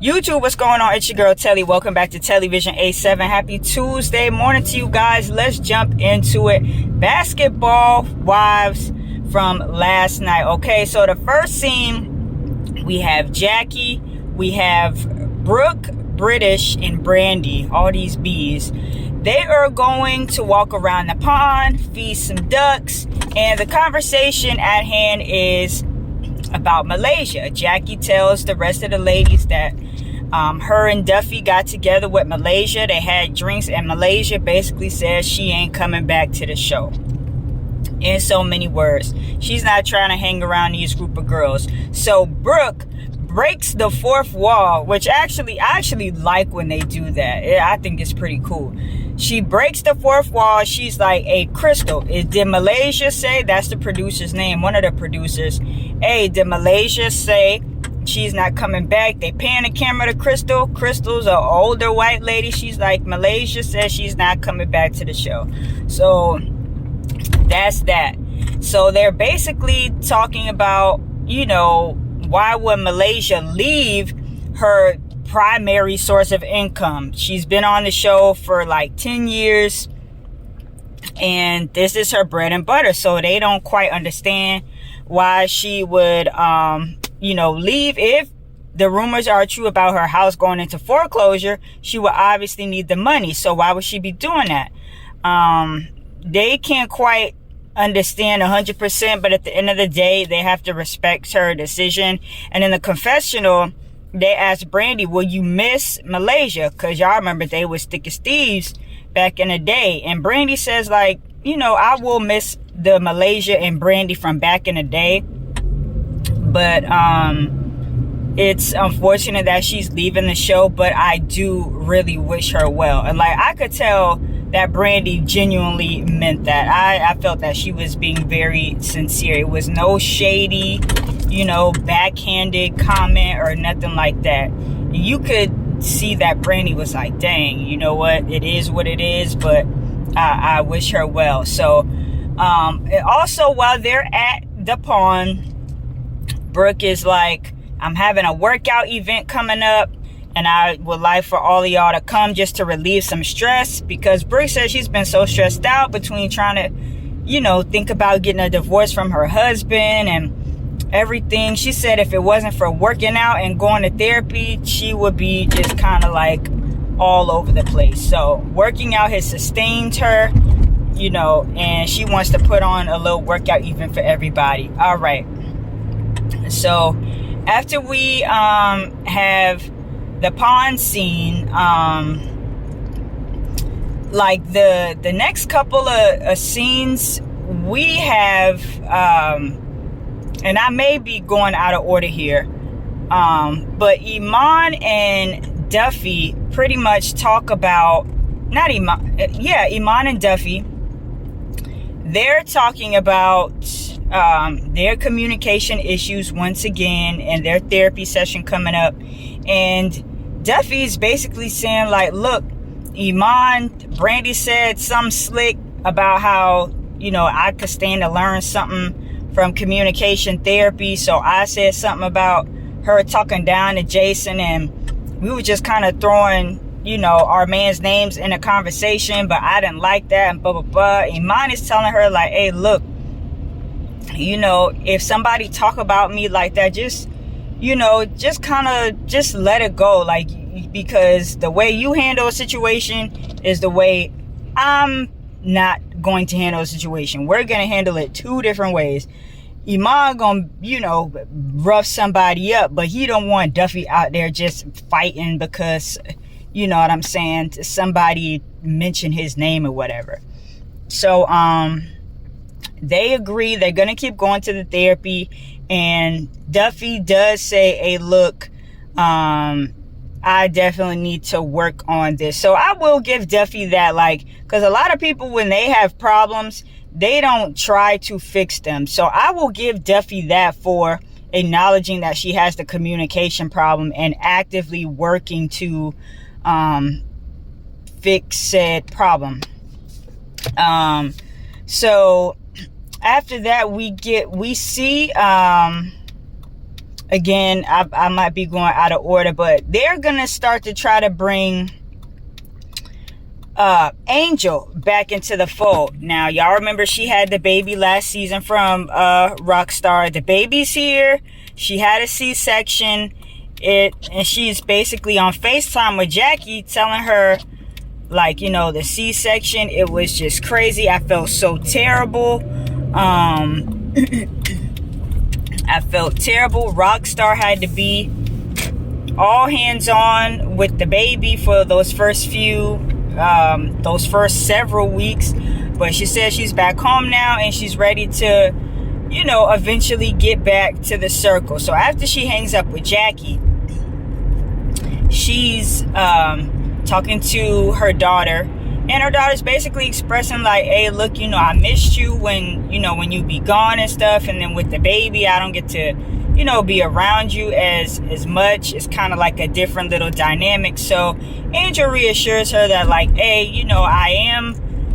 YouTube, what's going on? It's your girl Telly. Welcome back to TelliVision87. Happy Tuesday morning to you guys. Let's jump into it. Basketball wives from last night. Okay, so the first scene, we have Jackie, we have Brooke, British, and Brandy, all these bees. They are going to walk around the pond, feed some ducks, and the conversation at hand is about Malaysia. Jackie tells the rest of the ladies that her and Duffey got together with Malaysia. They had drinks, and Malaysia basically says she ain't coming back to the show. In so many words, she's not trying to hang around these group of girls. So Brooke breaks the fourth wall, which I actually like when they do that. I think it's pretty cool. She breaks the fourth wall. She's like, hey, Crystal, did Malaysia say, that's the producer's name, one of the producers, hey, did Malaysia say she's not coming back? They pan the camera to Crystal. Crystal's an older white lady. She's like, Malaysia says she's not coming back to the show. So that's that. So they're basically talking about, why would Malaysia leave her primary source of income? She's been on the show for like 10 years and this is her bread and butter. So they don't quite understand why she would leave. If the rumors are true about her house going into foreclosure, she would obviously need the money. So why would she be doing that? They can't quite understand 100%, but at the end of the day, they have to respect her decision. And in the confessional, they asked Brandy, will you miss Malaysia? Because y'all remember they was thick as thieves back in the day. And Brandy says, like, I will miss the Malaysia and Brandy from back in the day. But it's unfortunate that she's leaving the show, but I do really wish her well. And like, I could tell that Brandy genuinely meant that. I felt that she was being very sincere. It was no shady, backhanded comment or nothing like that. You could see that Brandy was like, dang, you know what? It is what it is, but I wish her well. So, also while they're at the pond, Brooke is like, I'm having a workout event coming up, and I would like for all of y'all to come just to relieve some stress, because Brooke says she's been so stressed out between trying to, think about getting a divorce from her husband and everything. She said if it wasn't for working out and going to therapy, she would be just kind of like all over the place. So working out has sustained her, and she wants to put on a little workout event for everybody. All right. So after we have the pond scene, like the next couple of scenes, we have, and I may be going out of order here, but Iman and Duffey pretty much talk about, Iman and Duffey, they're talking about their communication issues once again, and their therapy session coming up. And Duffey's basically saying like, look, Iman, Brandy said something slick about how, I could stand to learn something from communication therapy. So I said something about her talking down to Jason, and we were just kind of throwing, our man's names in a conversation, but I didn't like that, and blah, blah, blah. Iman is telling her like, hey, look, if somebody talk about me like that, just let it go. Like, because the way you handle a situation is the way I'm not going to handle a situation. We're going to handle it two different ways. Iman gonna, rough somebody up, but he don't want Duffey out there just fighting because, you know what I'm saying, somebody mentioned his name or whatever. So, they agree they're going to keep going to the therapy, and Duffey does say, hey, look, I definitely need to work on this. So I will give Duffey that, like, because a lot of people, when they have problems, they don't try to fix them. So I will give Duffey that for acknowledging that she has the communication problem and actively working to fix said problem. So after that, we see again, I might be going out of order, but they're gonna start to try to bring Angel back into the fold. Now, y'all remember she had the baby last season from Rockstar. The baby's here. She had a C-section. And she's basically on FaceTime with Jackie, telling her, like, you know, the C-section, it was just crazy. I felt so terrible. I felt terrible. Rockstar had to be all hands-on with the baby for those first several weeks. But she says she's back home now and she's ready to, you know, eventually get back to the circle. So after she hangs up with Jackie, she's talking to her daughter, and her daughter's basically expressing like, hey, look, you know, I missed you when you be gone and stuff, and then with the baby I don't get to, you know, be around you as much. It's kind of like a different little dynamic. So Angel reassures her that, like, hey, you know, I am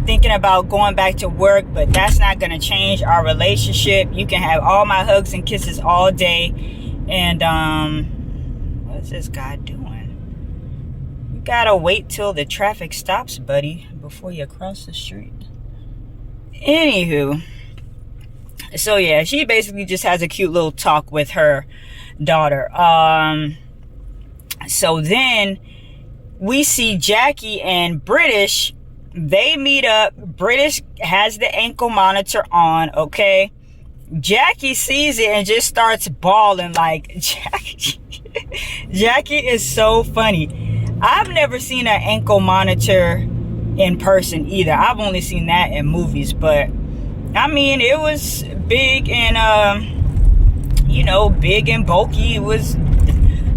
thinking about going back to work, but that's not going to change our relationship. You can have all my hugs and kisses all day. And what's this guy doing? You gotta wait till the traffic stops, buddy, before you cross the street. Anywho, so yeah, she basically just has a cute little talk with her daughter. So then we see Jackie and British. They meet up. British has the ankle monitor on, okay? Jackie sees it and just starts bawling. Like, Jackie is so funny. I've never seen an ankle monitor in person either. I've only seen that in movies, but I mean, it was big and you know, big and bulky. It was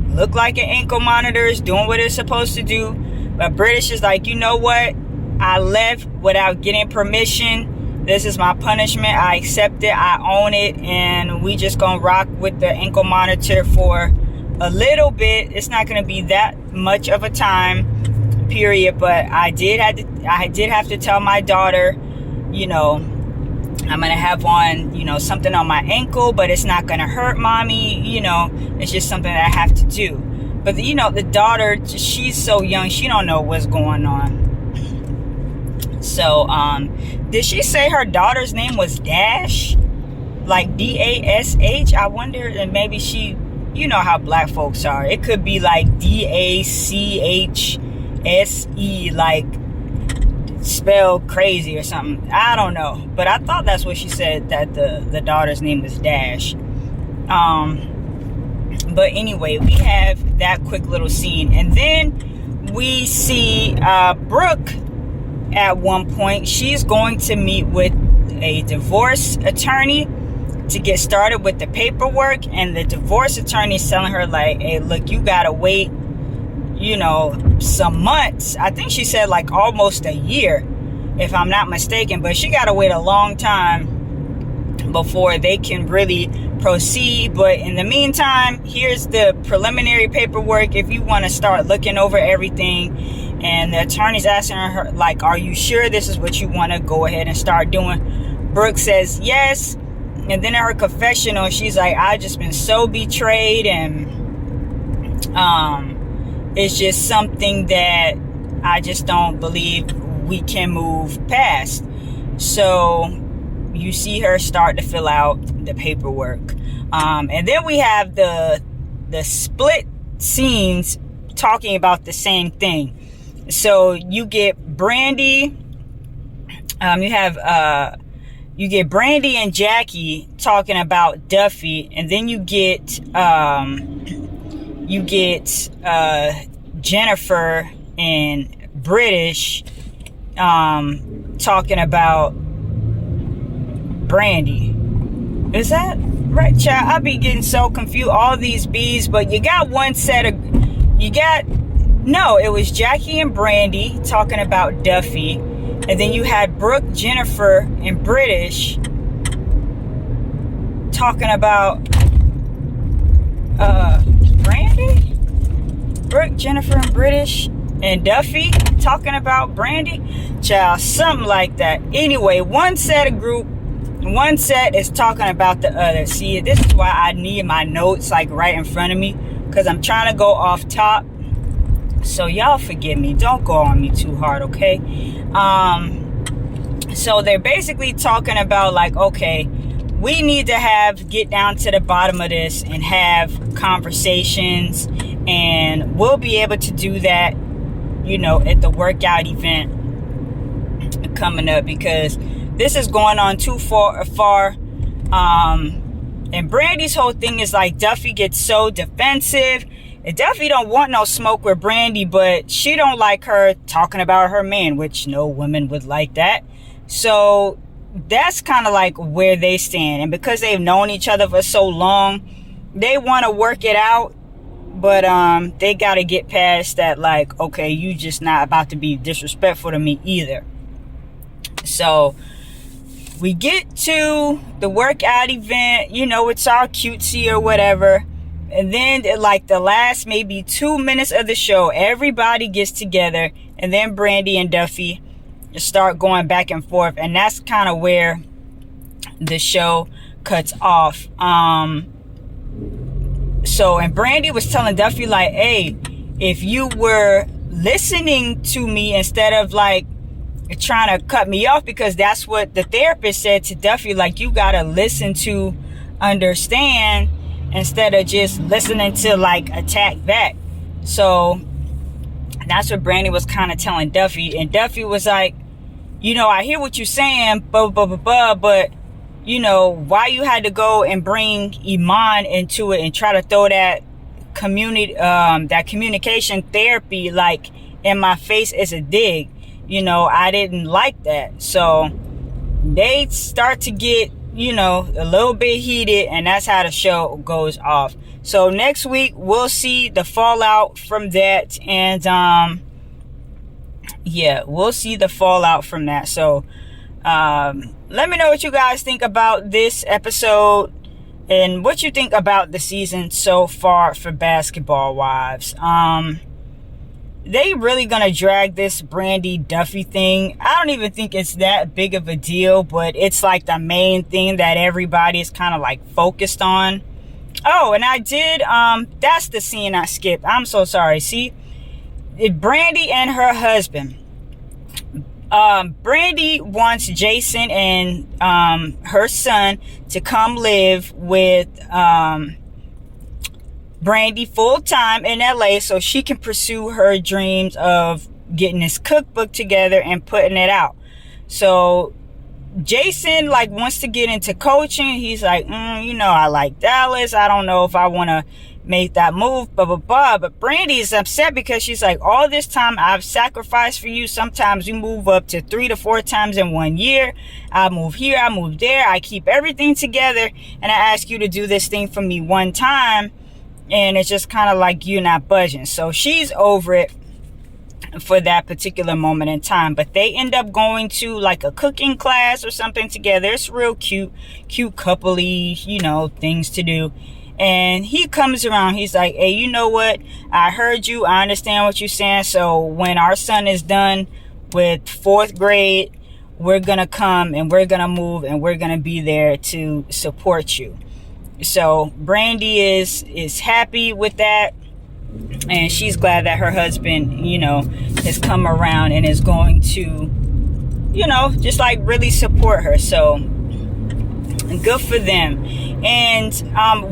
looked like an ankle monitor is doing what it's supposed to do. But British is like, you know what? I left without getting permission. This is my punishment. I accept it. I own it, and we just gonna rock with the ankle monitor for a little bit. It's not going to be that much of a time period, but I did have to tell my daughter, you know, I'm going to have on, you know, something on my ankle, but it's not going to hurt mommy, you know, it's just something that I have to do. But you know, the daughter, she's so young, she don't know what's going on. So did she say her daughter's name was Dash, like Dash? I wonder, and maybe she, you know how black folks are. It could be like Dachse, like spelled crazy or something. I don't know. But I thought that's what she said, that the daughter's name was Dash. But anyway, we have that quick little scene. And then we see Brooke at one point. She's going to meet with a divorce attorney to get started with the paperwork, and the divorce attorney is telling her like, hey, look, you gotta wait, you know, some months. I think she said like almost a year, if I'm not mistaken, but she gotta wait a long time before they can really proceed. But in the meantime, here's the preliminary paperwork if you want to start looking over everything. And the attorney's asking her like, are you sure this is what you want to go ahead and start doing? Brooke says yes. And then in her confessional, she's like, I just been so betrayed, and it's just something that I just don't believe we can move past. So you see her start to fill out the paperwork. And then we have the split scenes talking about the same thing. So you get Brandy, you get Brandy and Jackie talking about Duffey, and then you get Jennifer and British talking about Brandy. Is that right, child? I be getting so confused. All these B's, but you got one set of, no, it was Jackie and Brandy talking about Duffey. And then you had Brooke, Jennifer, and British talking about Brandy? Brooke, Jennifer, and British, and Duffey talking about Brandy? Child, something like that. Anyway, one set of group, one set is talking about the other. See, this is why I need my notes like right in front of me, because I'm trying to go off top. So y'all forgive me, don't go on me too hard, okay? So they're basically talking about like, okay, we need to get down to the bottom of this and have conversations, and we'll be able to do that, you know, at the workout event coming up, because this is going on too far. And Brandy's whole thing is like, Duffey gets so defensive, and Duffey don't want no smoke with Brandy, but she don't like her talking about her man, which no woman would like that. So that's kind of like where they stand. And because they've known each other for so long, they want to work it out, but they got to get past that, like, okay, you just not about to be disrespectful to me either. So we get to the workout event, you know, it's all cutesy or whatever. And then like the last maybe 2 minutes of the show, everybody gets together, and then Brandy and Duffey start going back and forth. And that's kind of where the show cuts off. So, and Brandy was telling Duffey like, hey, if you were listening to me instead of like trying to cut me off, because that's what the therapist said to Duffey, like, you gotta listen to understand instead of just listening to like attack back. So that's what Brandy was kind of telling Duffey, and Duffey was like, you know, I hear what you're saying, but you know, why you had to go and bring Iman into it and try to throw that communication therapy like in my face as a dig. You know, I didn't like that. So they start to get, you know, a little bit heated, and that's how the show goes off. So next week we'll see the fallout from that, and yeah, we'll see the fallout from that. So let me know what you guys think about this episode and what you think about the season so far for Basketball Wives. They really gonna drag this Brandy Duffey thing. I don't even think it's that big of a deal, but it's like the main thing that everybody is kind of like focused on. Oh, and I did, that's the scene I skipped. I'm so sorry. See, Brandy and her husband. Brandy wants Jason and her son to come live with Brandy full time in LA so she can pursue her dreams of getting this cookbook together and putting it out. So Jason like wants to get into coaching. He's like, you know, I like Dallas. I don't know if I want to make that move, blah, blah, blah. But Brandy is upset because she's like, all this time I've sacrificed for you. Sometimes we move up to 3 to 4 times in 1 year. I move here, I move there. I keep everything together, and I ask you to do this thing for me one time, and it's just kind of like you're not budging. So she's over it for that particular moment in time. But they end up going to like a cooking class or something together. It's real cute coupley, you know, things to do. And he comes around, he's like, hey, you know what? I heard you. I understand what you're saying. So when our son is done with 4th grade, we're going to come and we're going to move and we're going to be there to support you. So Brandy is happy with that. And she's glad that her husband, you know, has come around and is going to, you know, just like really support her. So good for them. And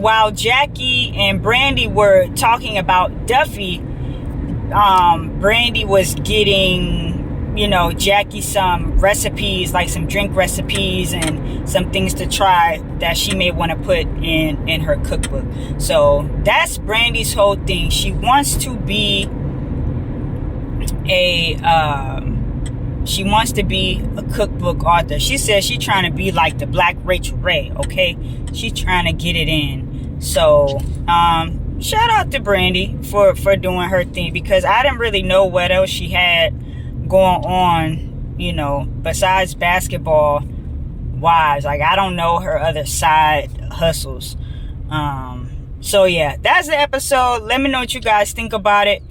while Jackie and Brandy were talking about Duffey, Brandy was getting, you know, Jackie some recipes, like some drink recipes and some things to try that she may want to put in her cookbook. So that's Brandy's whole thing. She wants to be a cookbook author. She says she's trying to be like the Black Rachel Ray, okay? She's trying to get it in. So shout out to Brandy for doing her thing, because I didn't really know what else she had going on, you know, besides Basketball Wives. Like, I don't know her other side hustles. So yeah, that's the episode. Let me know what you guys think about it.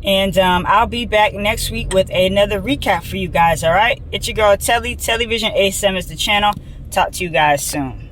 And I'll be back next week with another recap for you guys, all right? It's your girl, Telly. TelliVision87 is the channel. Talk to you guys soon.